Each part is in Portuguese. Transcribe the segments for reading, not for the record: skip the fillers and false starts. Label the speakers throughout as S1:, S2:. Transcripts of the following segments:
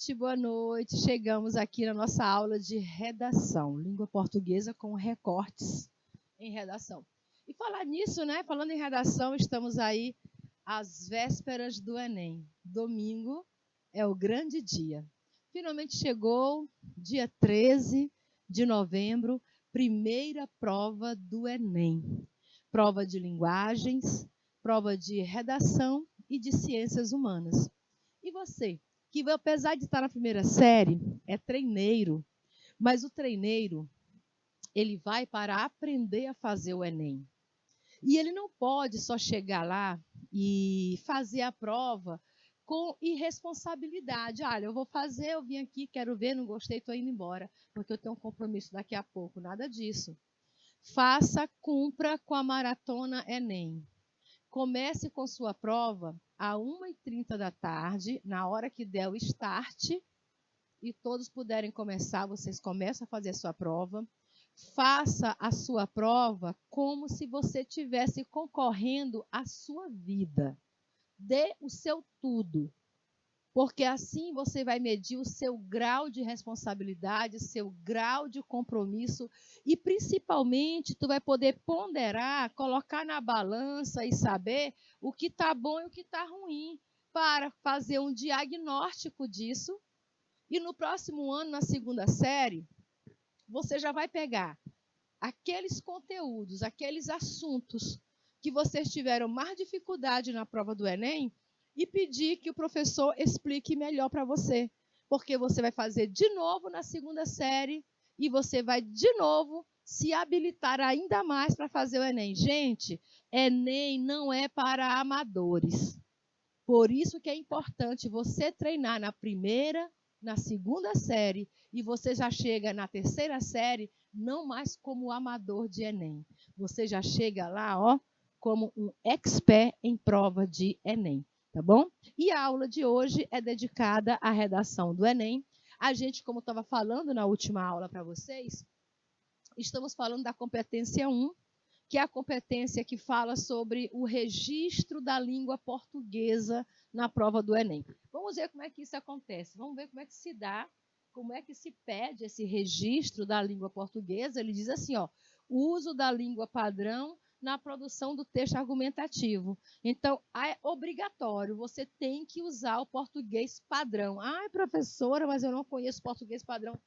S1: noite, boa noite. Chegamos aqui na nossa aula de redação, língua portuguesa com recortes em redação. E falar nisso, né? Falando em redação, estamos aí às vésperas do Enem. Domingo é o grande dia. Finalmente chegou, dia 13 de novembro, primeira prova do Enem. Prova de linguagens, prova de redação e de ciências humanas. E você, que apesar de estar na primeira série, é treineiro, mas o treineiro, ele vai para aprender a fazer o Enem. E ele não pode só chegar lá e fazer a prova com irresponsabilidade. Olha, eu vou fazer, eu vim aqui, quero ver, não gostei, estou indo embora, porque eu tenho um compromisso daqui a pouco. Nada disso. Faça, cumpra com a maratona Enem. Comece com sua prova às 1h30 da tarde, na hora que der o start, e todos puderem começar, vocês começam a fazer a sua prova. Faça a sua prova como se você estivesse concorrendo à sua vida. Dê o seu tudo, porque assim você vai medir o seu grau de responsabilidade, o seu grau de compromisso e, principalmente, tu vai poder ponderar, colocar na balança e saber o que está bom e o que está ruim, para fazer um diagnóstico disso. E no próximo ano, na segunda série, você já vai pegar aqueles conteúdos, aqueles assuntos que vocês tiveram mais dificuldade na prova do Enem e pedir que o professor explique melhor para você. Porque você vai fazer de novo na segunda série e você vai de novo se habilitar ainda mais para fazer o Enem. Gente, Enem não é para amadores. Por isso que é importante você treinar na primeira, na segunda série, e você já chega na terceira série, não mais como amador de Enem. Você já chega lá, ó, como um expert em prova de Enem, tá bom? E a aula de hoje é dedicada à redação do Enem. A gente, como estava falando na última aula para vocês, estamos falando da competência 1, que é a competência que fala sobre o registro da língua portuguesa na prova do Enem. Vamos ver como é que isso acontece. Vamos ver como é que se dá, como é que se pede esse registro da língua portuguesa. Ele diz assim, ó, o uso da língua padrão na produção do texto argumentativo. Então, é obrigatório, você tem que usar o português padrão. Ai, professora, mas eu não conheço português padrão.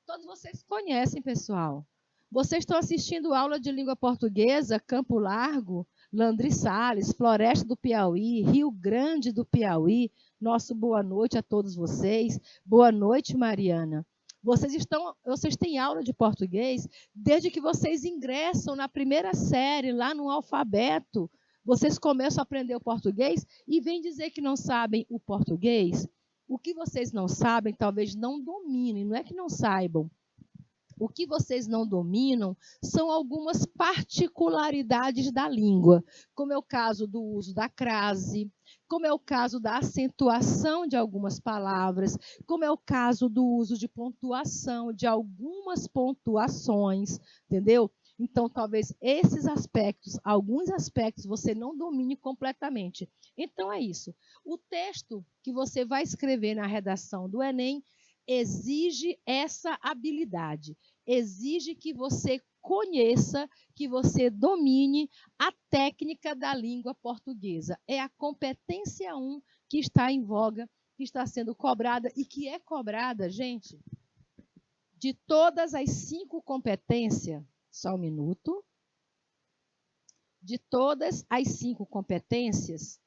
S1: Todos vocês conhecem, pessoal. Vocês estão assistindo aula de língua portuguesa, Campo Largo, Landry Salles, Floresta do Piauí, Rio Grande do Piauí. Nosso boa noite a todos vocês. Boa noite, Mariana. Vocês têm aula de português desde que vocês ingressam na primeira série, lá no alfabeto. Vocês começam a aprender o português e vêm dizer que não sabem o português. O que vocês não sabem, talvez não dominem, não é que não saibam. O que vocês não dominam são algumas particularidades da língua, como é o caso do uso da crase, como é o caso da acentuação de algumas palavras, como é o caso do uso de pontuação, de algumas pontuações, entendeu? Então, talvez esses aspectos, alguns aspectos, você não domine completamente. Então, é isso. O texto que você vai escrever na redação do Enem exige essa habilidade, exige que você conheça, que você domine a técnica da língua portuguesa. É a competência 1 que está em voga, que está sendo cobrada e que é cobrada, gente, de todas as 5 competências, só um minuto, de todas as 5 competências,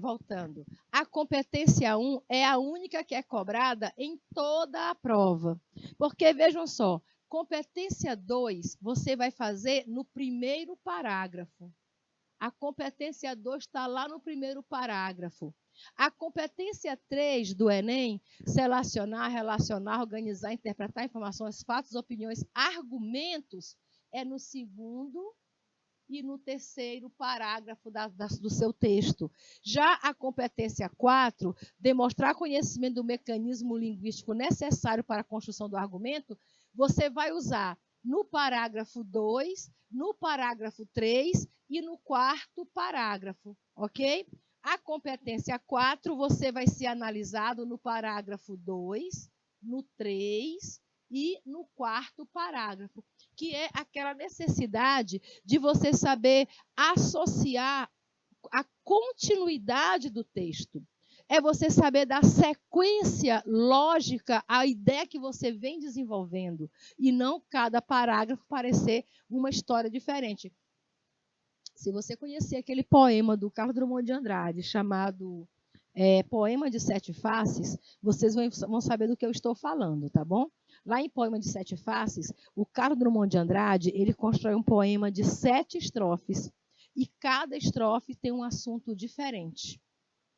S1: voltando, a competência 1 é a única que é cobrada em toda a prova. Porque, vejam só, competência 2 você vai fazer no primeiro parágrafo. A competência 2 está lá no primeiro parágrafo. A competência 3 do Enem, selecionar, relacionar, organizar, interpretar informações, fatos, opiniões, argumentos, é no segundo e no terceiro parágrafo do seu texto. Já a competência 4, demonstrar conhecimento do mecanismo linguístico necessário para a construção do argumento, você vai usar no parágrafo 2, no parágrafo 3 e no quarto parágrafo, ok? A competência 4, você vai ser analisado no parágrafo 2, no 3 e no 4º parágrafo, que é aquela necessidade de você saber associar a continuidade do texto. É você saber da sequência lógica, a ideia que você vem desenvolvendo, e não cada parágrafo parecer uma história diferente. Se você conhecer aquele poema do Carlos Drummond de Andrade, chamado Poema de Sete Faces, vocês vão saber do que eu estou falando, tá bom? Lá em Poema de Sete Faces, o Carlos Drummond de Andrade, ele constrói um poema de 7 estrofes, e cada estrofe tem um assunto diferente.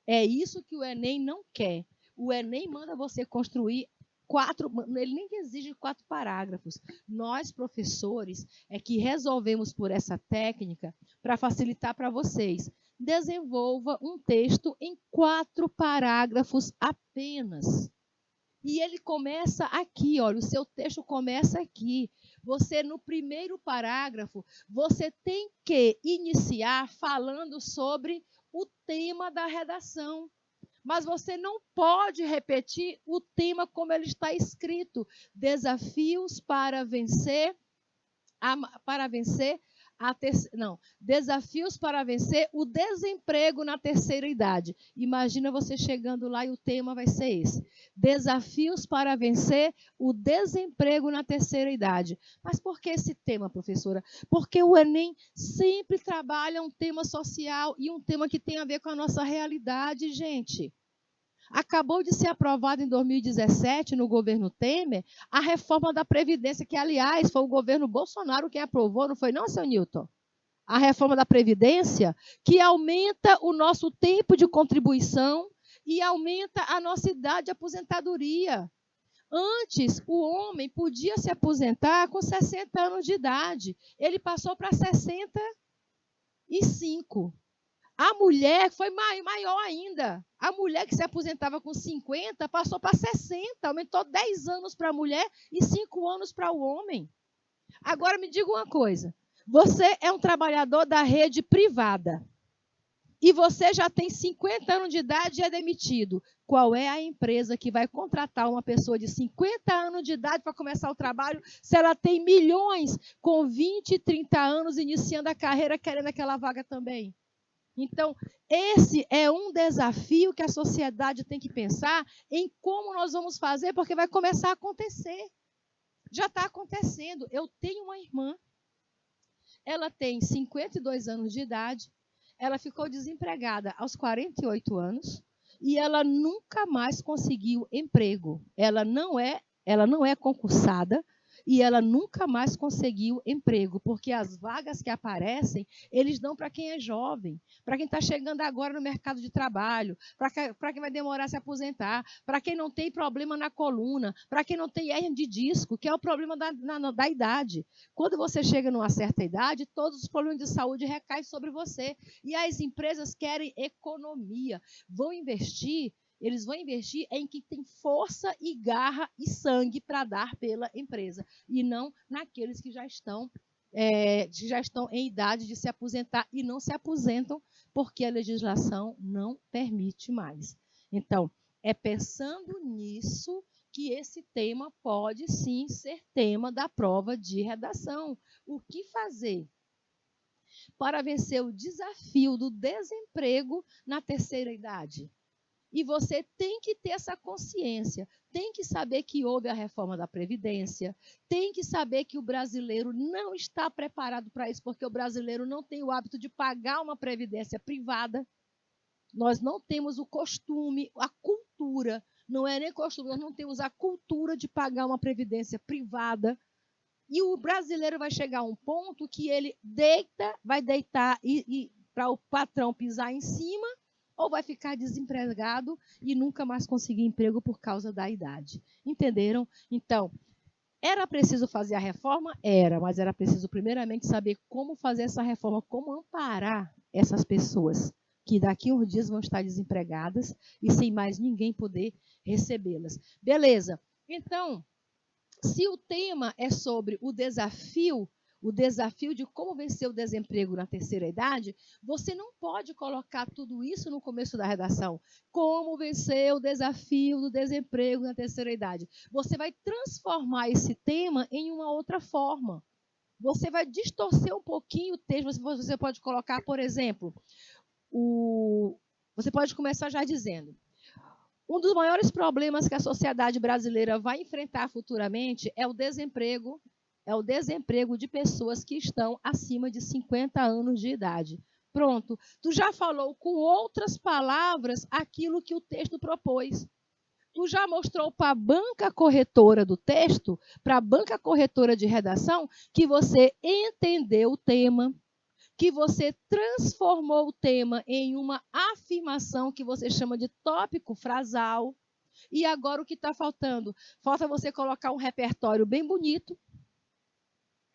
S1: É isso que o Enem não quer. O Enem manda você construir 4, ele nem exige 4 parágrafos. Nós, professores, é que resolvemos por essa técnica para facilitar para vocês. Desenvolva um texto em 4 parágrafos apenas. E ele começa aqui, olha, o seu texto começa aqui. Você, no primeiro parágrafo, você tem que iniciar falando sobre o tema da redação. Mas você não pode repetir o tema como ele está escrito. Desafios para vencer desafios para vencer o desemprego na terceira idade. Imagina você chegando lá e o tema vai ser esse. Desafios para vencer o desemprego na terceira idade. Mas por que esse tema, professora? Porque o Enem sempre trabalha um tema social e um tema que tem a ver com a nossa realidade, gente. Acabou de ser aprovado em 2017, no governo Temer, a reforma da Previdência, que, aliás, foi o governo Bolsonaro quem aprovou, não foi não, seu Newton? A reforma da Previdência, que aumenta o nosso tempo de contribuição e aumenta a nossa idade de aposentadoria. Antes, o homem podia se aposentar com 60 anos de idade. Ele passou para 65. A mulher foi maior ainda. A mulher que se aposentava com 50 passou para 60. Aumentou 10 anos para a mulher e 5 anos para o homem. Agora me diga uma coisa. Você é um trabalhador da rede privada. E você já tem 50 anos de idade e é demitido. Qual é a empresa que vai contratar uma pessoa de 50 anos de idade para começar o trabalho se ela tem milhões com 20, 30 anos iniciando a carreira querendo aquela vaga também? Então, esse é um desafio que a sociedade tem que pensar em como nós vamos fazer, porque vai começar a acontecer. Já está acontecendo. Eu tenho uma irmã, ela tem 52 anos de idade, ela ficou desempregada aos 48 anos e ela nunca mais conseguiu emprego. Ela não é concursada, e ela nunca mais conseguiu emprego, porque as vagas que aparecem, eles dão para quem é jovem, para quem está chegando agora no mercado de trabalho, para quem vai demorar a se aposentar, para quem não tem problema na coluna, para quem não tem hérnia de disco, que é o problema da idade. Quando você chega numa certa idade, todos os problemas de saúde recaem sobre você. E as empresas querem economia, eles vão investir em quem tem força e garra e sangue para dar pela empresa, e não naqueles que já estão em idade de se aposentar e não se aposentam porque a legislação não permite mais. Então, é pensando nisso que esse tema pode sim ser tema da prova de redação. O que fazer para vencer o desafio do desemprego na terceira idade? E você tem que ter essa consciência, tem que saber que houve a reforma da Previdência, tem que saber que o brasileiro não está preparado para isso, porque o brasileiro não tem o hábito de pagar uma previdência privada. Nós não temos o costume, a cultura, não é nem costume, nós não temos a cultura de pagar uma previdência privada. E o brasileiro vai chegar a um ponto que ele vai deitar e para o patrão pisar em cima, ou vai ficar desempregado e nunca mais conseguir emprego por causa da idade. Entenderam? Então, era preciso fazer a reforma? Era, mas era preciso primeiramente saber como fazer essa reforma, como amparar essas pessoas que daqui a uns dias vão estar desempregadas e sem mais ninguém poder recebê-las. Beleza. Então, se o tema é sobre o desafio o desafio de como vencer o desemprego na terceira idade, você não pode colocar tudo isso no começo da redação. Como vencer o desafio do desemprego na terceira idade? Você vai transformar esse tema em uma outra forma. Você vai distorcer um pouquinho o texto. Você pode colocar, por exemplo, você pode começar já dizendo: um dos maiores problemas que a sociedade brasileira vai enfrentar futuramente é o desemprego de pessoas que estão acima de 50 anos de idade. Pronto, tu já falou com outras palavras aquilo que o texto propôs. Tu já mostrou para a banca corretora do texto, para a banca corretora de redação, que você entendeu o tema, que você transformou o tema em uma afirmação que você chama de tópico frasal. E agora o que está faltando? Falta você colocar um repertório bem bonito,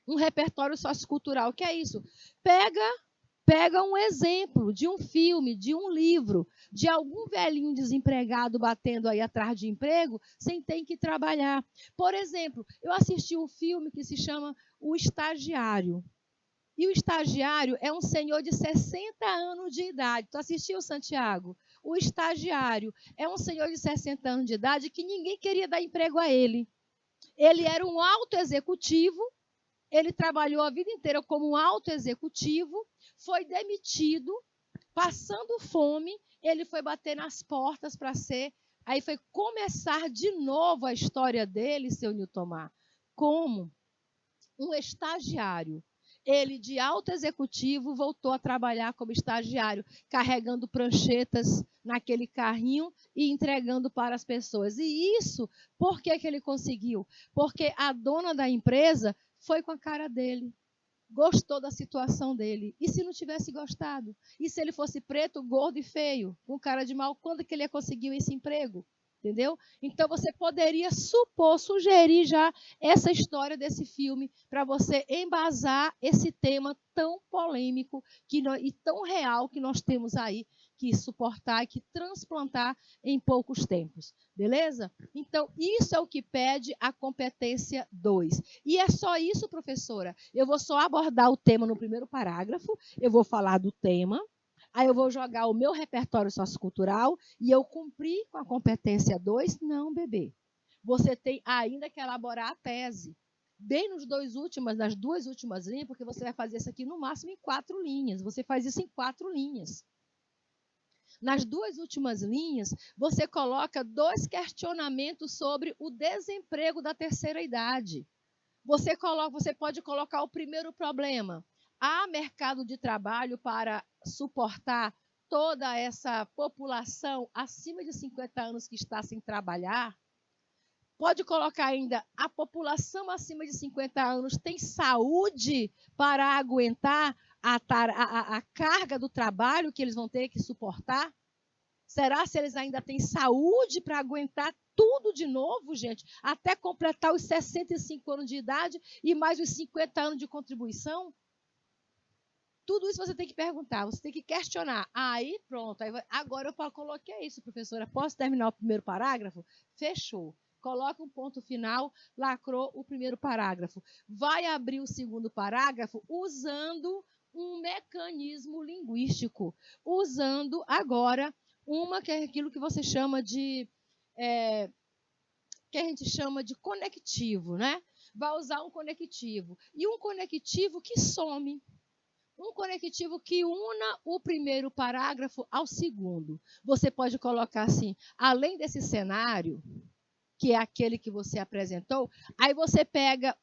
S1: um repertório sociocultural. Que é isso? Pega um exemplo de um filme, de um livro, de algum velhinho desempregado batendo aí atrás de emprego, sem ter que trabalhar. Por exemplo, eu assisti um filme que se chama O Estagiário. E o estagiário é um senhor de 60 anos de idade. Tu assistiu, Santiago? O estagiário é um senhor de 60 anos de idade que ninguém queria dar emprego a ele. Ele era um alto executivo, ele trabalhou a vida inteira como um alto executivo, foi demitido, passando fome, ele foi bater nas portas para ser... Aí foi começar de novo a história dele, seu Niltomar, como um estagiário. Ele, de alto executivo, voltou a trabalhar como estagiário, carregando pranchetas naquele carrinho e entregando para as pessoas. E isso, por que ele conseguiu? Porque a dona da empresa foi com a cara dele, gostou da situação dele. E se não tivesse gostado? E se ele fosse preto, gordo e feio, com cara de mal, quando que ele ia conseguir esse emprego? Entendeu? Então, você poderia sugerir já essa história desse filme para você embasar esse tema tão polêmico e tão real que nós temos aí que suportar e que transplantar em poucos tempos. Beleza? Então, isso é o que pede a competência 2. E é só isso, professora. Eu vou só abordar o tema no primeiro parágrafo, eu vou falar do tema, aí eu vou jogar o meu repertório sociocultural e eu cumpri com a competência 2? Não, bebê. Você tem ainda que elaborar a tese. Bem nas duas últimas linhas, porque você vai fazer isso aqui no máximo em 4 linhas. Você faz isso em 4 linhas. Nas 2 últimas linhas, você coloca 2 questionamentos sobre o desemprego da terceira idade. Você pode colocar o primeiro problema. Há mercado de trabalho para suportar toda essa população acima de 50 anos que está sem trabalhar? Pode colocar ainda, a população acima de 50 anos tem saúde para aguentar a carga do trabalho que eles vão ter que suportar? Será se eles ainda têm saúde para aguentar tudo de novo, gente? Até completar os 65 anos de idade e mais os 50 anos de contribuição? Tudo isso você tem que perguntar, você tem que questionar. Aí, pronto. Agora eu coloquei isso, professora. Posso terminar o primeiro parágrafo? Fechou. Coloca um ponto final, lacrou o primeiro parágrafo. Vai abrir o segundo parágrafo usando um mecanismo linguístico. Usando agora que é aquilo que você chama de... que a gente chama de conectivo, né? Vai usar um conectivo. E um conectivo que some. Um conectivo que una o primeiro parágrafo ao segundo. Você pode colocar assim, além desse cenário, que é aquele que você apresentou, aí você pega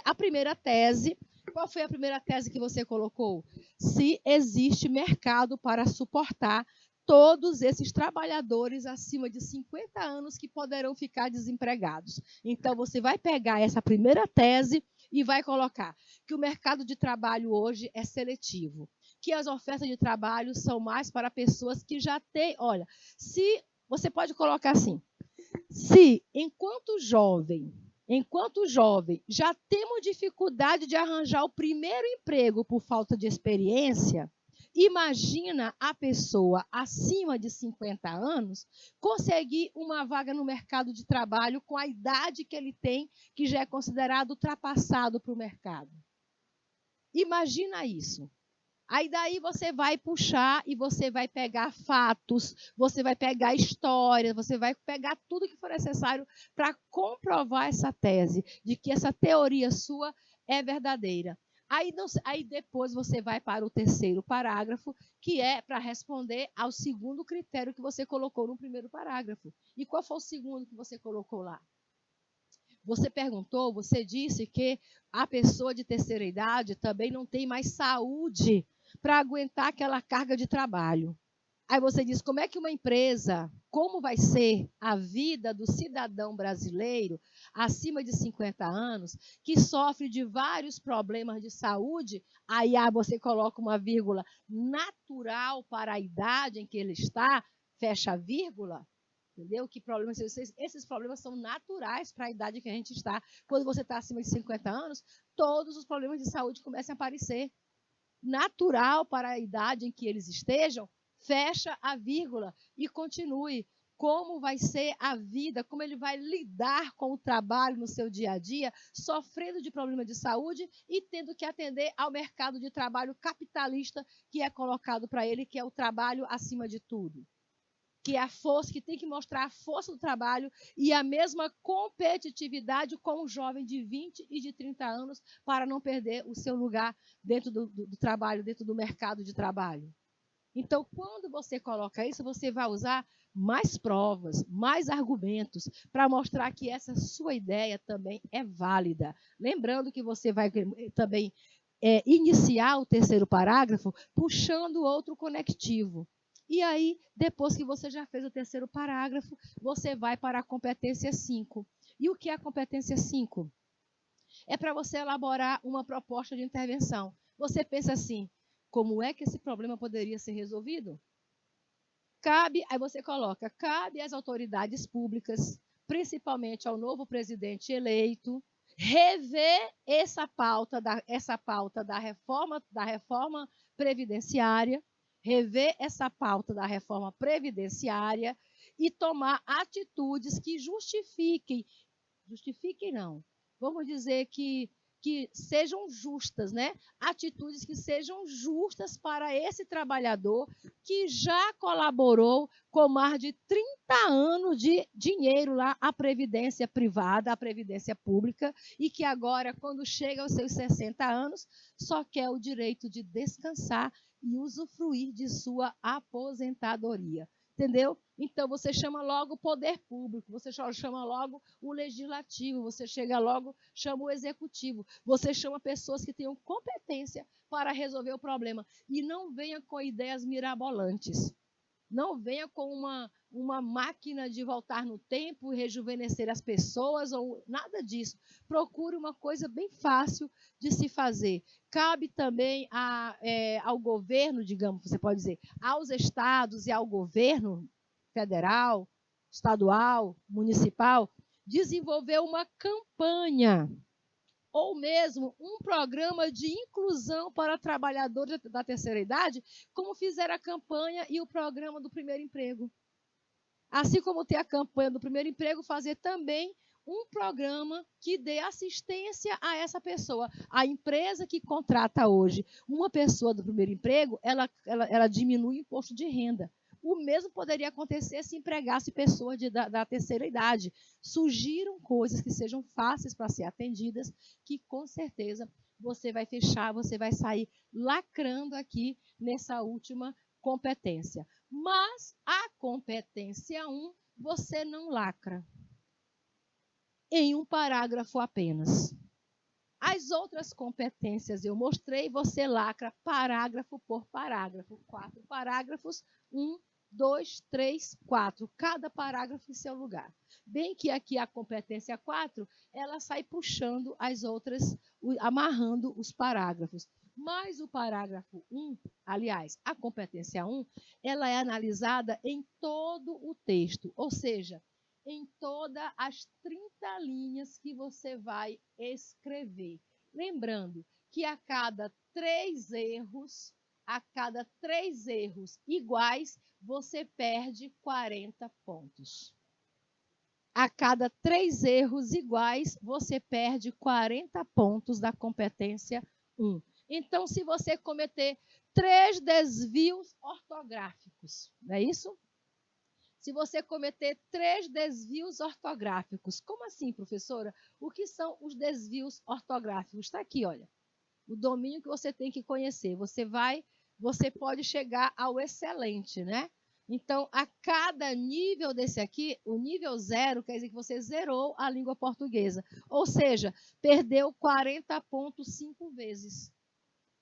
S1: a primeira tese. Qual foi a primeira tese que você colocou? Se existe mercado para suportar todos esses trabalhadores acima de 50 anos que poderão ficar desempregados. Então, você vai pegar essa primeira tese e vai colocar que o mercado de trabalho hoje é seletivo, que as ofertas de trabalho são mais para pessoas que já têm... Olha, se você pode colocar assim, se enquanto jovem, já temos dificuldade de arranjar o primeiro emprego por falta de experiência, imagina a pessoa acima de 50 anos conseguir uma vaga no mercado de trabalho com a idade que ele tem, que já é considerado ultrapassado para o mercado. Imagina isso. Aí daí você vai puxar e você vai pegar fatos, você vai pegar histórias, você vai pegar tudo que for necessário para comprovar essa tese, de que essa teoria sua é verdadeira. Aí depois você vai para o terceiro parágrafo, que é para responder ao segundo critério que você colocou no primeiro parágrafo. E qual foi o segundo que você colocou lá? Você perguntou, você disse que a pessoa de terceira idade também não tem mais saúde para aguentar aquela carga de trabalho. Aí você diz, como é que uma empresa, como vai ser a vida do cidadão brasileiro acima de 50 anos, que sofre de vários problemas de saúde, aí você coloca uma vírgula natural para a idade em que ele está, fecha a vírgula. Entendeu? Que problemas, esses problemas são naturais para a idade que a gente está. Quando você está acima de 50 anos, todos os problemas de saúde começam a aparecer. Natural para a idade em que eles estejam, fecha a vírgula e continue. Como vai ser a vida, como ele vai lidar com o trabalho no seu dia a dia, sofrendo de problemas de saúde e tendo que atender ao mercado de trabalho capitalista que é colocado para ele, que é o trabalho acima de tudo. Que é a força, que tem que mostrar a força do trabalho e a mesma competitividade com o jovem de 20 e de 30 anos para não perder o seu lugar dentro do trabalho, dentro do mercado de trabalho. Então, quando você coloca isso, você vai usar mais provas, mais argumentos para mostrar que essa sua ideia também é válida. Lembrando que você vai também iniciar o terceiro parágrafo puxando outro conectivo. E aí, depois que você já fez o terceiro parágrafo, você vai para a competência 5. E o que é a competência 5? É para você elaborar uma proposta de intervenção. Você pensa assim, como é que esse problema poderia ser resolvido? Aí você coloca, cabe às autoridades públicas, principalmente ao novo presidente eleito, rever essa pauta da reforma previdenciária, rever essa pauta da reforma previdenciária e tomar atitudes que justifiquem não, vamos dizer que sejam justas, né? Atitudes que sejam justas para esse trabalhador que já colaborou com mais de 30 anos de dinheiro lá à previdência privada, à previdência pública, e que agora, quando chega aos seus 60 anos, só quer o direito de descansar e usufruir de sua aposentadoria. Entendeu? Então, você chama logo o poder público, você chama logo o legislativo, você chama o executivo, você chama pessoas que tenham competência para resolver o problema. E não venha com ideias mirabolantes. Não venha com uma máquina de voltar no tempo e rejuvenescer as pessoas, ou nada disso. Procure uma coisa bem fácil de se fazer. Cabe também ao governo, digamos, você pode dizer, aos estados e ao governo federal, estadual, municipal, desenvolver uma campanha ou mesmo um programa de inclusão para trabalhadores da terceira idade, como fizeram a campanha e o programa do primeiro emprego. Assim como tem a campanha do primeiro emprego, fazer também um programa que dê assistência a essa pessoa. A empresa que contrata hoje uma pessoa do primeiro emprego, ela diminui o imposto de renda. O mesmo poderia acontecer se empregasse pessoas da terceira idade. Surgiram coisas que sejam fáceis para ser atendidas, que com certeza você vai fechar, você vai sair lacrando aqui nessa última competência. Mas a competência 1, você não lacra em um parágrafo apenas. As outras competências eu mostrei, você lacra parágrafo por parágrafo. 4 parágrafos, 1, 2, 3, 4. Cada parágrafo em seu lugar. Bem que aqui a competência 4, ela sai puxando as outras, amarrando os parágrafos. Mas o parágrafo 1, aliás, a competência 1, ela é analisada em todo o texto, ou seja, em todas as 30 linhas que você vai escrever. Lembrando que a cada 3 erros iguais, você perde 40 pontos. A cada 3 erros iguais, você perde 40 pontos da competência 1. Então, se você cometer 3 desvios ortográficos, não é isso? Se você cometer 3 desvios ortográficos. Como assim, professora? O que são os desvios ortográficos? Está aqui, olha. O domínio que você tem que conhecer. Você pode chegar ao excelente, né? Então, a cada nível desse aqui, o nível 0 quer dizer que você zerou a língua portuguesa. Ou seja, perdeu 40,5 vezes.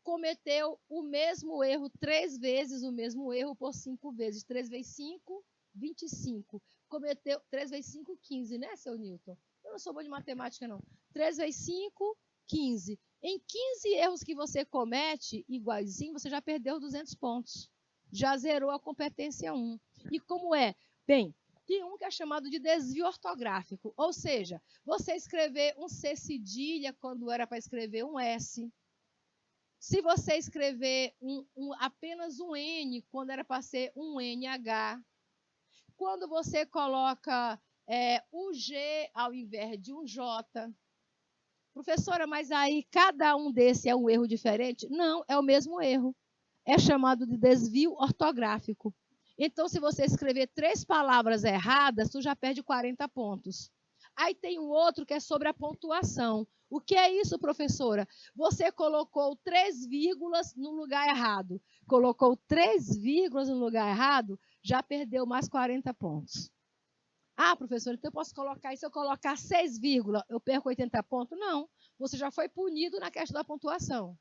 S1: Cometeu o mesmo erro 3 vezes, o mesmo erro por 5 vezes. 3 vezes 5, 25. Cometeu 3 vezes 5, 15, né, seu Newton? Eu não sou bom de matemática, não. 3 vezes 5, 15. Em 15 erros que você comete iguaizinho, você já perdeu 200 pontos. Já zerou a competência 1. E como é? Bem, tem um que é chamado de desvio ortográfico. Ou seja, você escrever um C cedilha quando era para escrever um S. Se você escrever apenas um N quando era para ser um NH. Quando você coloca o G ao invés de um J. Professora, mas aí cada um desse é um erro diferente? Não, é o mesmo erro. É chamado de desvio ortográfico. Então, se você escrever 3 palavras erradas, tu já perde 40 pontos. Aí tem um outro que é sobre a pontuação. O que é isso, professora? Você colocou 3 vírgulas no lugar errado. Colocou 3 vírgulas no lugar errado, já perdeu mais 40 pontos. Ah, professora, então eu posso colocar, e se eu colocar 6 vírgulas, eu perco 80 pontos? Não, você já foi punido na questão da pontuação.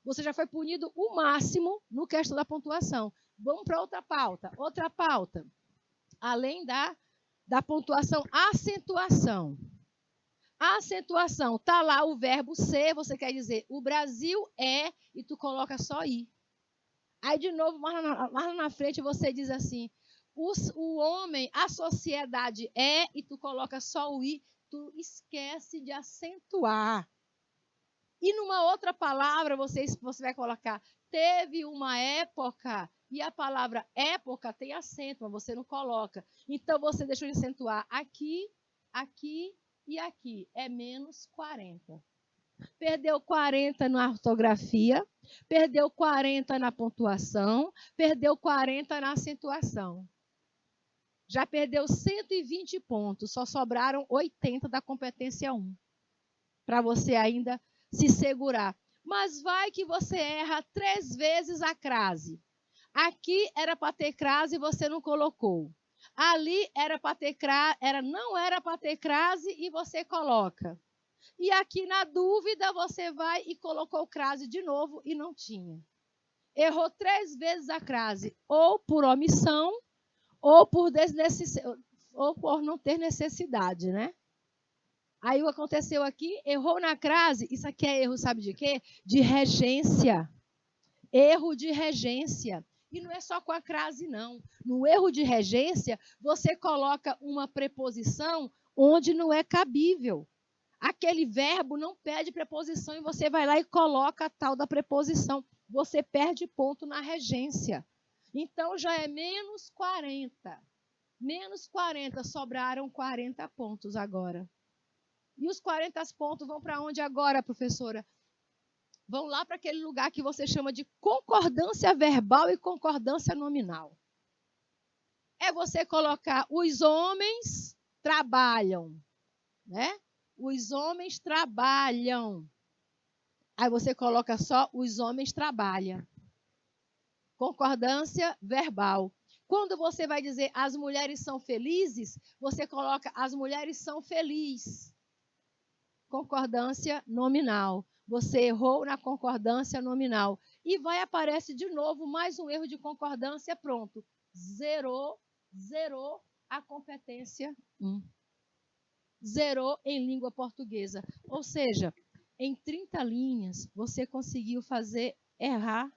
S1: Você já foi punido o máximo no questão da pontuação. Vamos para outra pauta. Outra pauta. Além da pontuação, acentuação. A acentuação, está lá o verbo ser, você quer dizer o Brasil é, e tu coloca só i. Aí, de novo, mais na frente, você diz assim, o homem, a sociedade é, e tu coloca só o i, tu esquece de acentuar. E numa outra palavra, você vai colocar, teve uma época, e a palavra época tem acento, mas você não coloca. Então, você deixou de acentuar aqui, aqui e aqui. É menos 40. Perdeu 40 na ortografia, perdeu 40 na pontuação, perdeu 40 na acentuação. Já perdeu 120 pontos, só sobraram 80 da competência 1. Para você ainda se segurar. Mas vai que você erra 3 vezes a crase. Aqui era para ter crase e você não colocou. Ali era para ter crase, não era para ter crase e você coloca. E aqui na dúvida você vai e colocou crase de novo e não tinha. Errou 3 vezes a crase, ou por omissão, ou por não ter necessidade, né? Aí o que aconteceu aqui, errou na crase, isso aqui é erro, sabe de quê? De regência. Erro de regência. E não é só com a crase, não. No erro de regência, você coloca uma preposição onde não é cabível. Aquele verbo não pede preposição e você vai lá e coloca a tal da preposição. Você perde ponto na regência. Então, já é menos 40. Menos 40, sobraram 40 pontos agora. E os 40 pontos vão para onde agora, professora? Vão lá para aquele lugar que você chama de concordância verbal e concordância nominal. É você colocar os homens trabalham, né? Os homens trabalham. Aí você coloca só os homens trabalham. Concordância verbal. Quando você vai dizer as mulheres são felizes, você coloca as mulheres são felizes. Concordância nominal. Você errou na concordância nominal. E vai aparecer de novo mais um erro de concordância, pronto. Zerou a competência 1. Zerou em língua portuguesa. Ou seja, em 30 linhas, você conseguiu errar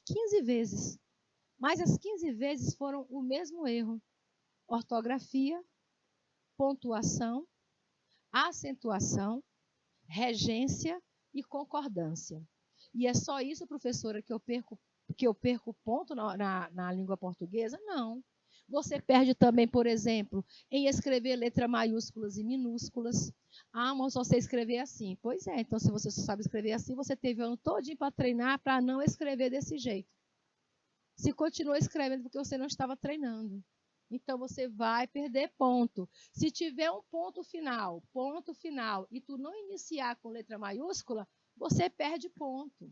S1: 15 vezes. Mas as 15 vezes foram o mesmo erro. Ortografia, pontuação, acentuação, regência e concordância. E é só isso, professora, que eu perco ponto na língua portuguesa? Não. Você perde também, por exemplo, em escrever letras maiúsculas e minúsculas. Ah, mas só sei escrever assim. Pois é, então se você só sabe escrever assim, você teve o ano todinho para treinar para não escrever desse jeito. Se continua escrevendo porque você não estava treinando. Então você vai perder ponto. Se tiver um ponto final, e tu não iniciar com letra maiúscula, você perde ponto.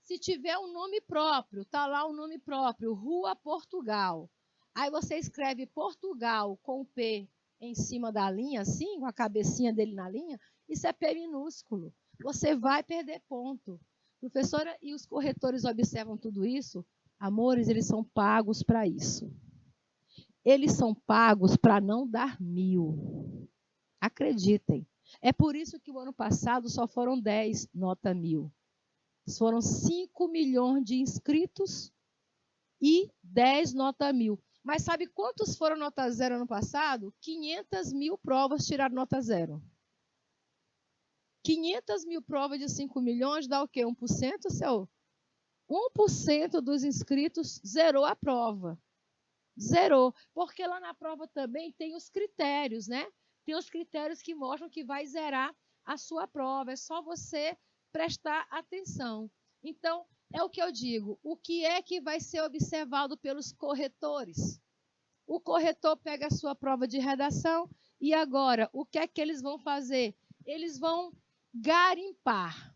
S1: Se tiver um nome próprio, tá lá o nome próprio, Rua Portugal. Aí você escreve Portugal com P em cima da linha, assim, com a cabecinha dele na linha, isso é P minúsculo. Você vai perder ponto. Professora, e os corretores observam tudo isso? Amores, eles são pagos para isso. Eles são pagos para não dar 1000. Acreditem. É por isso que o ano passado só foram 10 nota 1000. Foram 5 milhões de inscritos e 10 nota 1000. Mas sabe quantos foram nota 0 ano passado? 500 mil provas tiraram nota 0. 500 mil provas de 5 milhões dá o quê? 1%, seu? 1% dos inscritos zerou a prova. Zerou. Porque lá na prova também tem os critérios, né? Tem os critérios que mostram que vai zerar a sua prova. É só você prestar atenção. Então, é o que eu digo. O que é que vai ser observado pelos corretores? O corretor pega a sua prova de redação e agora, o que é que eles vão fazer? Eles vão garimpar.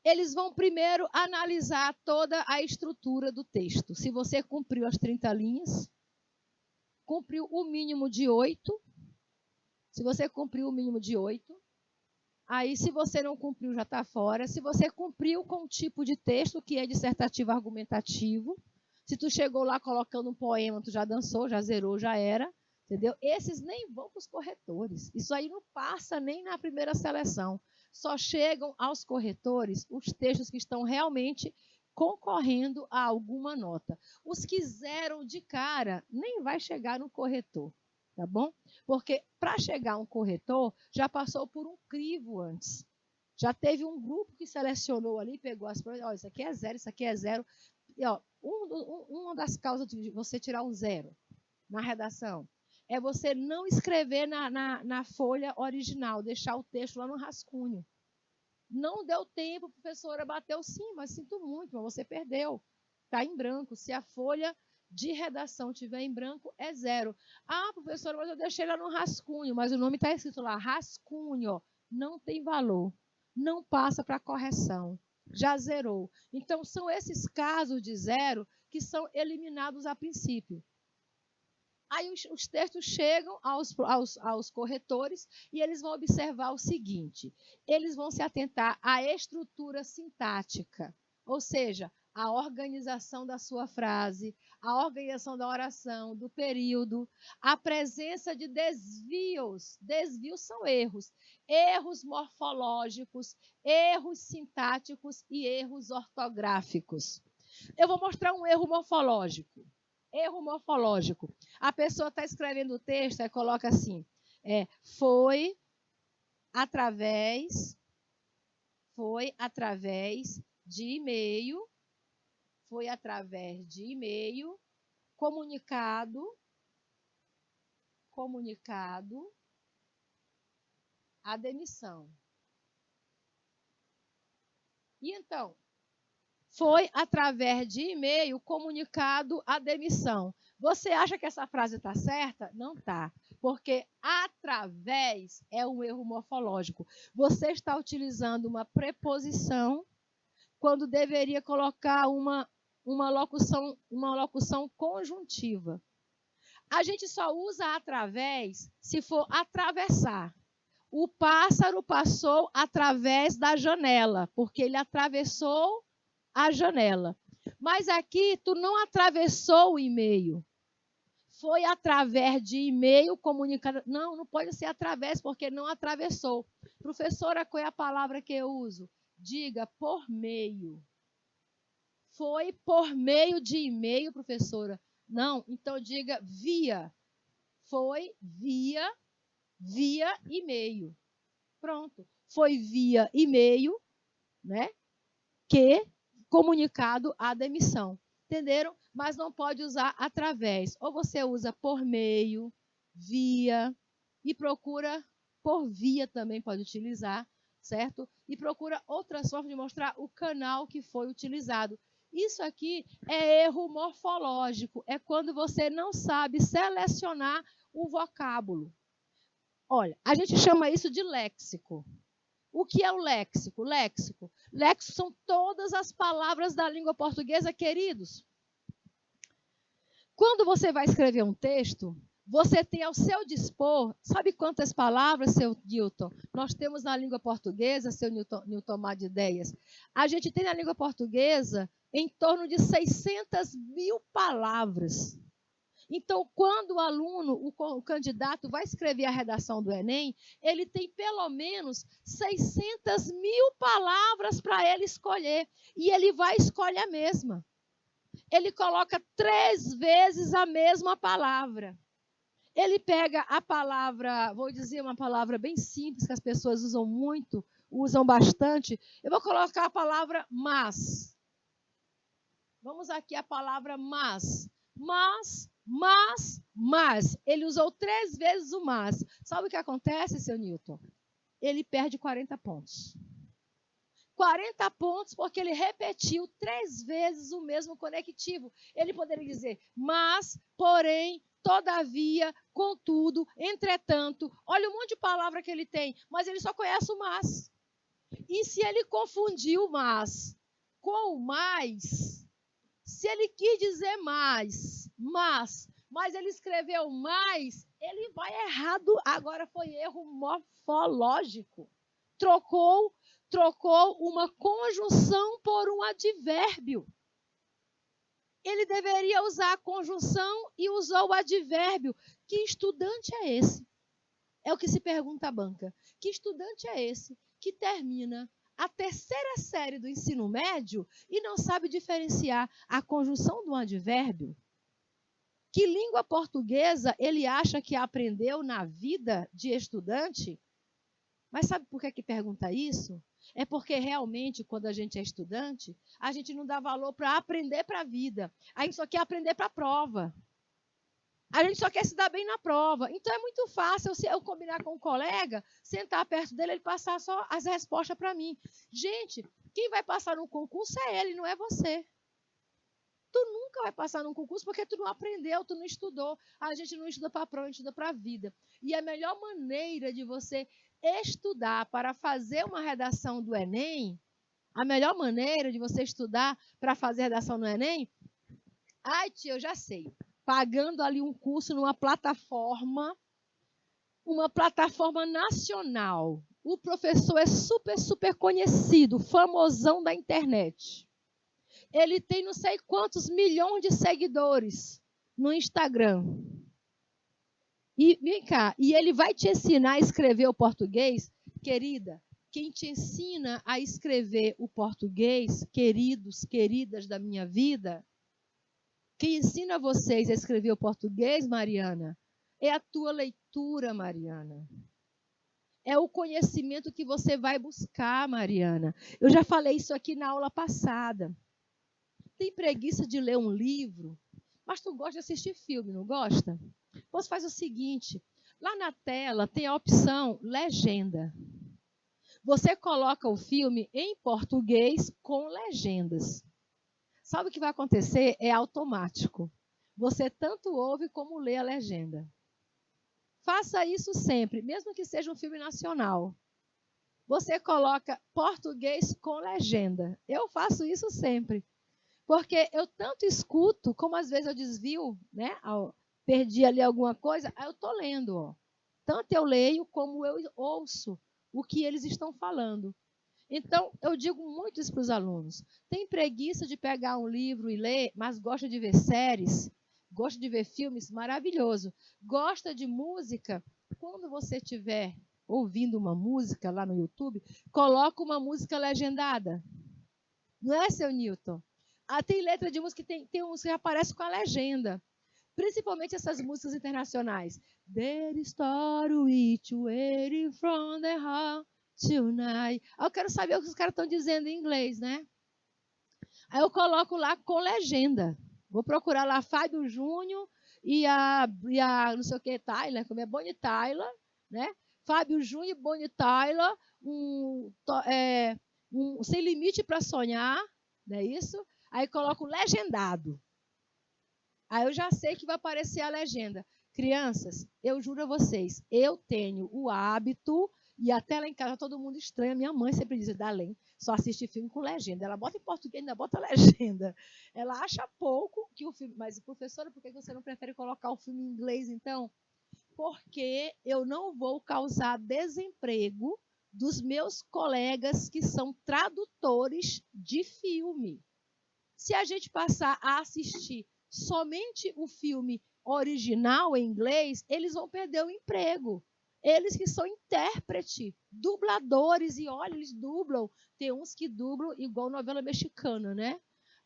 S1: Eles vão primeiro analisar toda a estrutura do texto. Se você cumpriu as 30 linhas, cumpriu o mínimo de 8. Se você cumpriu o mínimo de 8, aí se você não cumpriu, já está fora. Se você cumpriu com o tipo de texto, que é dissertativo argumentativo, se tu chegou lá colocando um poema, tu já dançou, já zerou, já era. Entendeu? Esses nem vão para os corretores. Isso aí não passa nem na primeira seleção. Só chegam aos corretores os textos que estão realmente concorrendo a alguma nota. Os que zeram de cara nem vai chegar no corretor, tá bom? Porque para chegar um corretor, já passou por um crivo antes. Já teve um grupo que selecionou ali, pegou as provas, ó, isso aqui é 0, isso aqui é 0. E, ó, uma das causas de você tirar um 0 na redação é você não escrever na folha original, deixar o texto lá no rascunho. Não deu tempo, a professora bateu sim, mas sinto muito, mas você perdeu. Está em branco. Se a folha de redação tiver em branco, é 0. Ah, professora, mas eu deixei lá no rascunho, mas o nome está escrito lá, rascunho, não tem valor. Não passa para correção. Já zerou. Então, são esses casos de 0 que são eliminados a princípio. Aí os textos chegam aos corretores e eles vão observar o seguinte: eles vão se atentar à estrutura sintática, ou seja, a organização da sua frase, a organização da oração, do período, a presença de desvios. Desvios são erros. Erros morfológicos, erros sintáticos e erros ortográficos. Eu vou mostrar um erro morfológico. Erro morfológico. A pessoa está escrevendo o texto e coloca assim, foi através de e-mail, comunicado a demissão. E então, foi através de e-mail comunicado a demissão. Você acha que essa frase está certa? Não está, porque através é um erro morfológico. Você está utilizando uma preposição quando deveria colocar uma locução conjuntiva. A gente só usa através se for atravessar. O pássaro passou através da janela, porque ele atravessou a janela. Mas aqui tu não atravessou o e-mail. Foi através de e-mail comunicado. Não pode ser através, porque não atravessou. Professora, qual é a palavra que eu uso? Diga por meio. Foi por meio de e-mail, professora? Não, então diga via. Foi via e-mail. Pronto. Foi via e-mail, né? Que comunicado a demissão. Entenderam? mas não pode usar através. Ou você usa por meio, via, e procura por via também pode utilizar, certo? E procura outras formas de mostrar o canal que foi utilizado. Isso aqui é erro morfológico, é quando você não sabe selecionar o vocábulo. Olha, a gente chama isso de léxico. O que é o léxico? Léxico são todas as palavras da língua portuguesa, queridos. Quando você vai escrever um texto, você tem ao seu dispor, sabe quantas palavras, seu Newton? Nós temos na língua portuguesa, seu Newton Mar de Ideias. A gente tem na língua portuguesa em torno de 600.000 palavras. Então, quando o aluno, o candidato, vai escrever a redação do Enem, ele tem pelo menos 600.000 palavras para ele escolher. E ele vai escolher a mesma. Ele coloca 3 vezes a mesma palavra. Ele pega a palavra, vou dizer uma palavra bem simples, que as pessoas usam muito, usam bastante. Eu vou colocar a palavra mas. Vamos aqui a palavra mas. Mas. Ele usou 3 vezes o mas. Sabe o que acontece, seu Newton? Ele perde 40 pontos. 40 pontos porque ele repetiu 3 vezes o mesmo conectivo. Ele poderia dizer mas, porém, todavia, contudo, entretanto. Olha um monte de palavra que ele tem, mas ele só conhece o mas. E se ele confundiu o mas com o mais, se ele quis dizer mais, mas ele escreveu mais, ele vai errado. Agora foi erro morfológico. Trocou uma conjunção por um advérbio. Ele deveria usar a conjunção e usou o advérbio. Que estudante é esse? É o que se pergunta à banca. Que estudante é esse que termina a 3ª série do ensino médio e não sabe diferenciar a conjunção de um advérbio? Que língua portuguesa ele acha que aprendeu na vida de estudante? Mas sabe por que pergunta isso? É porque realmente, quando a gente é estudante, a gente não dá valor para aprender para a vida. A gente só quer aprender para a prova. A gente só quer se dar bem na prova. Então, é muito fácil eu combinar com um colega, sentar perto dele, ele passar só as respostas para mim. Gente, quem vai passar no concurso é ele, não é você. Tu nunca vai passar num concurso porque tu não aprendeu, tu não estudou. A gente não estuda para a prova, a gente estuda para a vida. E a melhor maneira de você estudar para fazer uma redação do Enem, a melhor maneira de você estudar para fazer a redação do Enem, ai, tia, eu já sei. Pagando ali um curso numa plataforma nacional. O professor é super conhecido, famosão da internet. Ele tem não sei quantos milhões de seguidores no Instagram. E vem cá, e ele vai te ensinar a escrever o português? Querida, quem te ensina a escrever o português, queridos, queridas da minha vida, quem ensina vocês a escrever o português, Mariana, é a tua leitura, Mariana. É o conhecimento que você vai buscar, Mariana. Eu já falei isso aqui na aula passada. Tem preguiça de ler um livro, mas tu gosta de assistir filme, não gosta? Você faz o seguinte, lá na tela tem a opção legenda. Você coloca o filme em português com legendas. Sabe o que vai acontecer? É automático. Você tanto ouve como lê a legenda. Faça isso sempre, mesmo que seja um filme nacional. Você coloca português com legenda. Eu faço isso sempre. Porque eu tanto escuto, como às vezes eu desvio, né? Perdi ali alguma coisa, aí eu estou lendo. Ó. Tanto eu leio como eu ouço o que eles estão falando. Então, eu digo muito isso para os alunos. Tem preguiça de pegar um livro e ler, mas gosta de ver séries, gosta de ver filmes, maravilhoso. Gosta de música? Quando você estiver ouvindo uma música lá no YouTube, coloca uma música legendada. Não é, seu Newton? Tem letra de música, tem música que aparece com a legenda. Principalmente essas músicas internacionais. There is story waiting from the heart tonight. Eu quero saber o que os caras estão dizendo em inglês, né? Aí eu coloco lá com legenda. Vou procurar lá Fábio Júnior e a não sei o que, Tyler, como é Bonnie Tyler, né? Fábio Júnior e Bonnie Tyler, Sem Limite para Sonhar, não é isso? Aí coloco legendado. Aí eu já sei que vai aparecer a legenda. Crianças, eu juro a vocês, eu tenho o hábito, e até lá em casa todo mundo estranha, minha mãe sempre diz, Dalém, só assiste filme com legenda. Ela bota em português, ainda bota legenda. Ela acha pouco que o filme... Mas, professora, por que você não prefere colocar o filme em inglês, então? Porque eu não vou causar desemprego dos meus colegas que são tradutores de filme. Se a gente passar a assistir somente o filme original em inglês, eles vão perder o emprego. Eles que são intérprete, dubladores, e olha, eles dublam. Tem uns que dublam igual novela mexicana, né?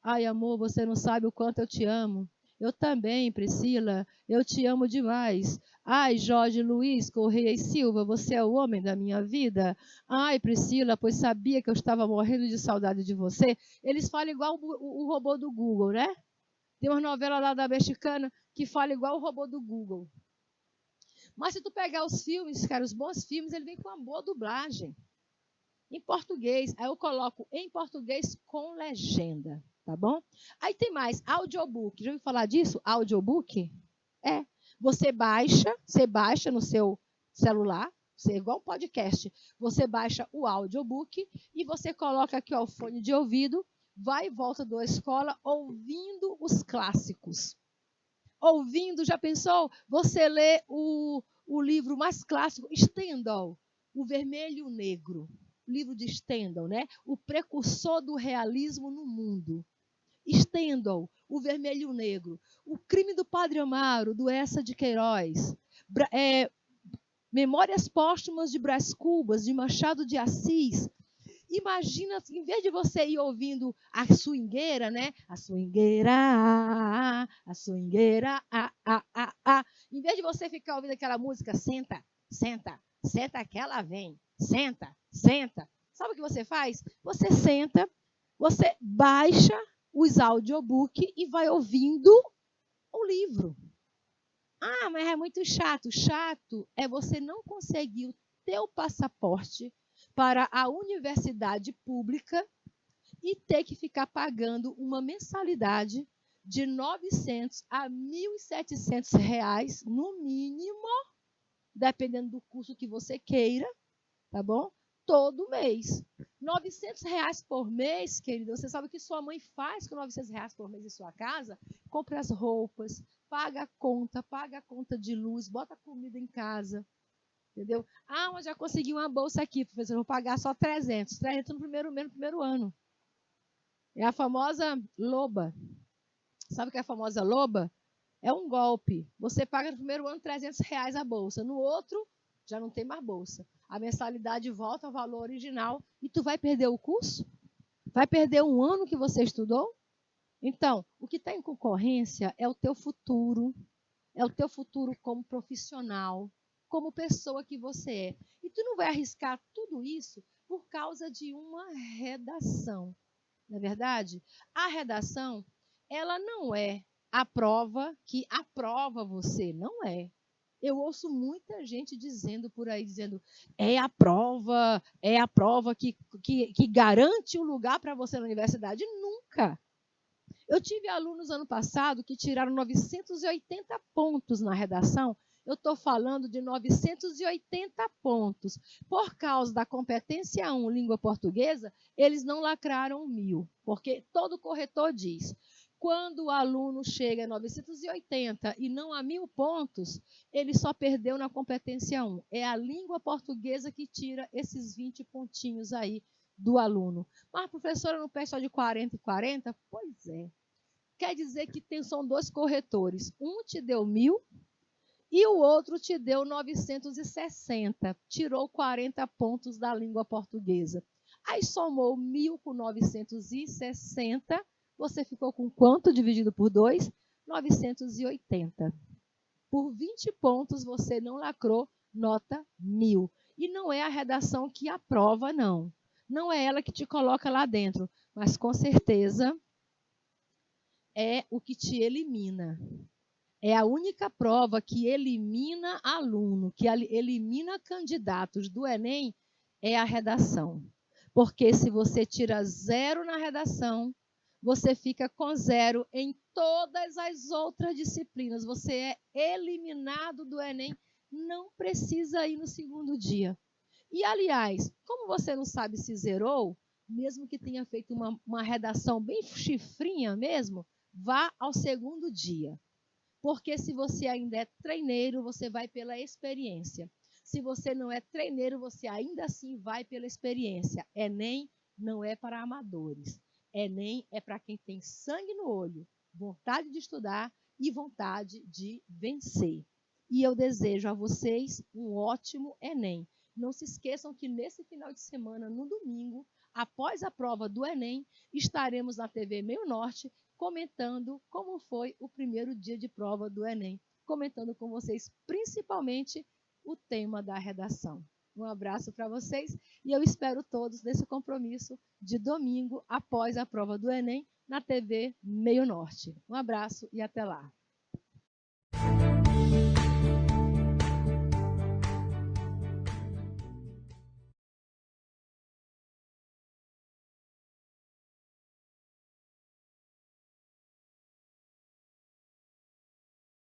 S1: Ai, amor, você não sabe o quanto eu te amo. Eu também, Priscila, eu te amo demais. Ai, Jorge Luiz Correia e Silva, você é o homem da minha vida. Ai, Priscila, pois sabia que eu estava morrendo de saudade de você. Eles falam igual o robô do Google, né? Tem uma novela lá da mexicana que fala igual o robô do Google. Mas se tu pegar os filmes, cara, os bons filmes, ele vem com uma boa dublagem. Em português, aí eu coloco em português com legenda, tá bom? Aí tem mais, audiobook. Já ouviu falar disso? Audiobook? É. Você baixa no seu celular, você é igual um podcast. Você baixa o audiobook e você coloca aqui ó, o fone de ouvido, vai e volta da escola ouvindo os clássicos. Ouvindo, já pensou? Você lê o livro mais clássico, Stendhal, O Vermelho e o Negro. Livro de Stendhal, né? O precursor do realismo no mundo. Stendhal, O Vermelho e o Negro. O Crime do Padre Amaro, do Eça de Queiroz. Memórias Póstumas de Brás Cubas, de Machado de Assis. Imagina, em vez de você ir ouvindo a swingueira, né? A swingueira, em vez de você ficar ouvindo aquela música, senta, senta, senta que ela vem, senta, senta. Sabe o que você faz? Você senta, você baixa os audiobooks e vai ouvindo o livro. Ah, mas é muito chato. Chato é você não conseguir o teu passaporte para a universidade pública e ter que ficar pagando uma mensalidade de 900 a 1.700 reais, no mínimo, dependendo do curso que você queira, tá bom? Todo mês. 900 reais por mês, querida, você sabe o que sua mãe faz com 900 reais por mês em sua casa? Compra as roupas, paga a conta de luz, bota comida em casa. Entendeu? Ah, mas já consegui uma bolsa aqui, professor, vou pagar só 300. 300 no primeiro mês, no primeiro ano. É a famosa loba. Sabe o que é a famosa loba? É um golpe. Você paga no primeiro ano 300 reais a bolsa. No outro, já não tem mais bolsa. A mensalidade volta ao valor original e tu vai perder o curso? Vai perder um ano que você estudou? Então, o que está em concorrência é o teu futuro. É o teu futuro como profissional, como pessoa que você é. E tu não vai arriscar tudo isso por causa de uma redação. Não é verdade? A redação, ela não é a prova que aprova você. Não é. Eu ouço muita gente dizendo por aí, dizendo, é a prova que garante um lugar para você na universidade. Nunca. Eu tive alunos ano passado que tiraram 980 pontos na redação. Eu estou falando de 980 pontos. Por causa da competência 1, língua portuguesa, eles não lacraram 1.000. Porque todo corretor diz, quando o aluno chega a 980 e não a 1.000 pontos, ele só perdeu na competência 1. É a língua portuguesa que tira esses 20 pontinhos aí do aluno. Mas, professora, não pede só de 40 e 40? Pois é. Quer dizer que são dois corretores. Um te deu 1.000 e o outro te deu 960. Tirou 40 pontos da língua portuguesa. Aí somou 1.000 com 960. Você ficou com quanto dividido por 2? 980. Por 20 pontos você não lacrou nota 1.000. E não é a redação que aprova, não. Não é ela que te coloca lá dentro. Mas com certeza é o que te elimina. É a única prova que elimina aluno, que elimina candidatos do Enem, é a redação. Porque se você tira 0 na redação, você fica com 0 em todas as outras disciplinas. Você é eliminado do Enem, não precisa ir no segundo dia. E, aliás, como você não sabe se zerou, mesmo que tenha feito uma redação bem chifrinha mesmo, vá ao segundo dia. Porque se você ainda é treineiro, você vai pela experiência. Se você não é treineiro, você ainda assim vai pela experiência. Enem não é para amadores. Enem é para quem tem sangue no olho, vontade de estudar e vontade de vencer. E eu desejo a vocês um ótimo Enem. Não se esqueçam que nesse final de semana, no domingo, após a prova do Enem, estaremos na TV Meio Norte comentando como foi o primeiro dia de prova do Enem, comentando com vocês principalmente o tema da redação. Um abraço para vocês e eu espero todos nesse compromisso de domingo após a prova do Enem na TV Meio Norte. Um abraço e até lá.